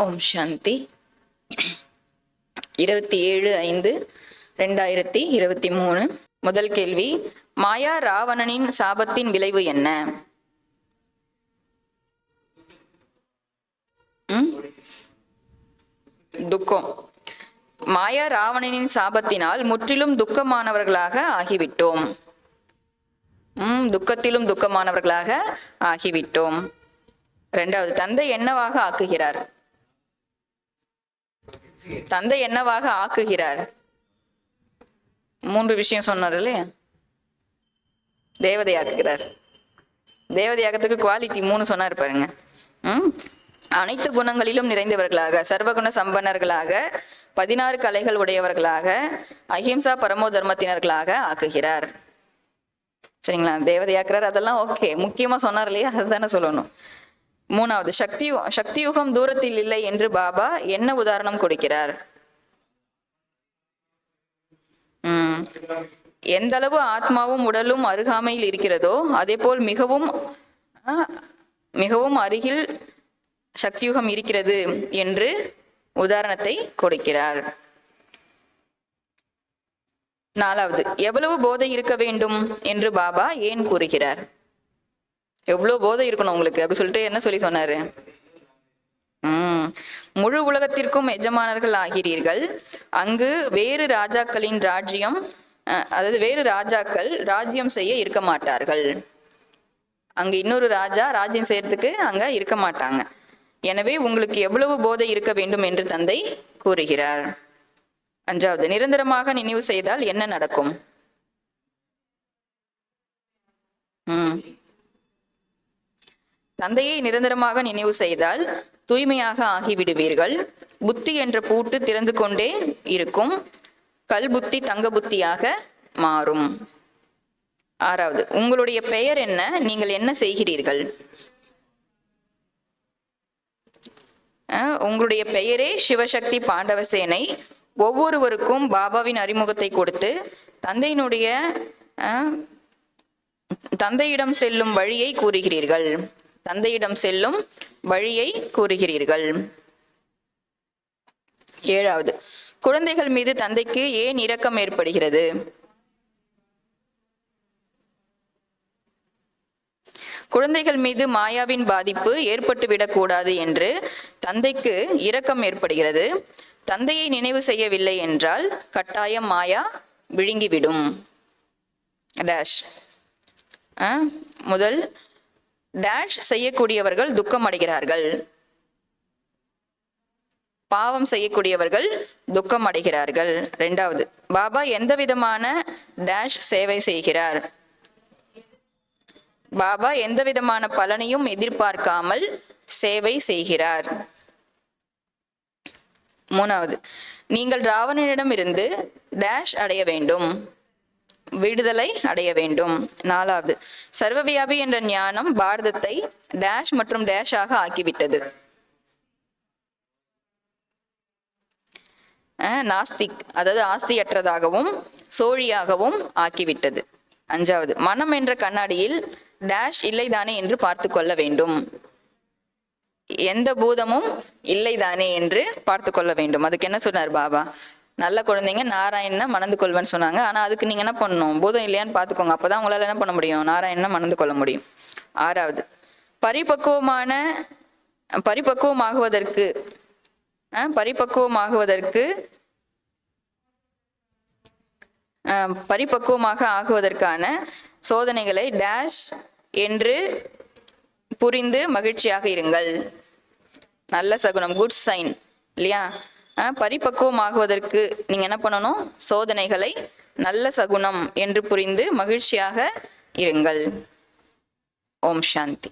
ஓம் சாந்தி. 27/5/2023. முதல் கேள்வி, மாயா ராவணனின் சாபத்தின் விளைவு என்ன? துக்கம். மாயா ராவணனின் சாபத்தினால் முற்றிலும் துக்கமானவர்களாக ஆகிவிட்டோம். துக்கத்திலும் துக்கமானவர்களாக ஆகிவிட்டோம். இரண்டாவது, தந்தை என்னவாக ஆக்குகிறார்? தந்தை என்னவாக ஆக்குகிறார்? 3 விஷயம் சொன்னார் இல்லையா? தேவதையாக்குகிறார். தேவதையாக்கத்துக்கு குவாலிட்டி 3 சொன்னார் பாருங்க. அனைத்து குணங்களிலும் நிறைந்தவர்களாக, சர்வகுண சம்பன்னர்களாக, 16 கலைகள் உடையவர்களாக, அஹிம்சா பரமோ தர்மத்தினர்களாக ஆக்குகிறார். சரிங்களா? தேவதையாக்குறார், அதெல்லாம் ஓகே. முக்கியமா சொன்னார் இல்லையா, அதுதானே சொல்லணும். 3வது, சக்தியுகம் தூரத்தில் இல்லை என்று பாபா என்ன உதாரணம் கொடுக்கிறார்? எந்த அளவு ஆத்மாவும் உடலும் அருகாமையில் இருக்கிறதோ அதே போல் மிகவும் அருகில் சக்தியுகம் இருக்கிறது என்று உதாரணத்தை கொடுக்கிறார். 4வது, எவ்வளவு போதை இருக்க வேண்டும் என்று பாபா ஏன் கூறுகிறார்? எவ்வளவு போதை இருக்கணும் உங்களுக்கு அப்படி சொல்லிட்டு என்ன சொன்னாரு? முழு உலகத்திற்கும் எஜமானர்கள் ஆகிறீர்கள். அங்கு வேறு ராஜாக்களின் ராஜ்யம், அதாவது வேறு ராஜாக்கள் ராஜ்யம் செய்ய இருக்க மாட்டார்கள். அங்க இன்னொரு ராஜா ராஜ்யம் செய்யறதுக்கு அங்க இருக்க மாட்டாங்க. எனவே உங்களுக்கு எவ்வளவு போதை இருக்க வேண்டும் என்று தந்தை கூறுகிறார். 5வது, நிரந்தரமாக நினைவு செய்தால் என்ன நடக்கும்? தந்தையை நிரந்தரமாக நினைவு செய்தால் தூய்மையாக ஆகிவிடுவீர்கள். புத்தி என்ற பூட்டு திறந்து கொண்டே இருக்கும். கல் புத்தி தங்க புத்தியாக மாறும். 6வது, உங்களுடைய பெயர் என்ன? நீங்கள் என்ன செய்கிறீர்கள்? உங்களுடைய பெயரே சிவசக்தி பாண்டவசேனை. ஒவ்வொருவருக்கும் பாபாவின் அறிமுகத்தை கொடுத்து தந்தையிடம் செல்லும் வழியை கூறுகிறீர்கள். தந்தையிடம் செல்லும் வழியை கூறுகிறீர்கள். 7வது, குழந்தைகள் மீது தந்தைக்கு ஏன் இரக்கம் ஏற்படுகிறது? குழந்தைகள் மீது மாயாவின் பாதிப்பு ஏற்பட்டுவிடக் கூடாது என்று தந்தைக்கு இரக்கம் ஏற்படுகிறது. தந்தையை நினைவு செய்யவில்லை என்றால் கட்டாயம் மாயா விழுங்கிவிடும். டேஷ். முதல் டேஷ் செய்யக்கூடியவர்கள் துக்கம் அடைகிறார்கள். பாவம் செய்யக்கூடியவர்கள் துக்கம் அடைகிறார்கள். 2வது, பாபா எந்த விதமான டேஷ் சேவை செய்கிறார்? பாபா எந்த விதமான பலனையும் எதிர்பார்க்காமல் சேவை செய்கிறார். 3வது, நீங்கள் ராவணனிடம் இருந்து டேஷ் அடைய வேண்டும், விடுதலை அடைய வேண்டும். 4வது, சர்வவியாபி என்ற ஞானம் பாரதத்தை டேஷ் மற்றும் டேஷாக ஆக்கிவிட்டது. நாஸ்திக், அதாவது ஆஸ்தியற்றதாகவும் சோழியாகவும் ஆக்கிவிட்டது. 5வது, மனம் என்ற கண்ணாடியில் டேஷ் இல்லைதானே என்று பார்த்து கொள்ள வேண்டும். எந்த பூதமும் இல்லைதானே என்று பார்த்து கொள்ள வேண்டும். அதுக்கு என்ன சொன்னார் பாபா? நல்ல குழந்தைங்க நாராயணனை மணந்து கொள்வேன்னு சொன்னாங்க. ஆனா அதுக்கு நீங்க என்ன பண்ணணும்? பூதம் இல்லையான்னு பார்த்துக்கோங்க. அப்பதான் உங்களால என்ன பண்ண முடியும்? நாராயணனை மணந்து கொள்ள முடியும். 6வது, பரிபக்குவமாக ஆகுவதற்கான சோதனைகளை டேஷ் என்று புரிந்து மகிழ்ச்சியாக இருங்கள். நல்ல சகுனம், குட் சைன் இல்லையா? பரிபக்குவமாகுவதற்கு நீங்க என்ன பண்ணணும்? சோதனைகளை நல்ல சகுனம் என்று புரிந்து மகிழ்ச்சியாக இருங்கள். ஓம் சாந்தி.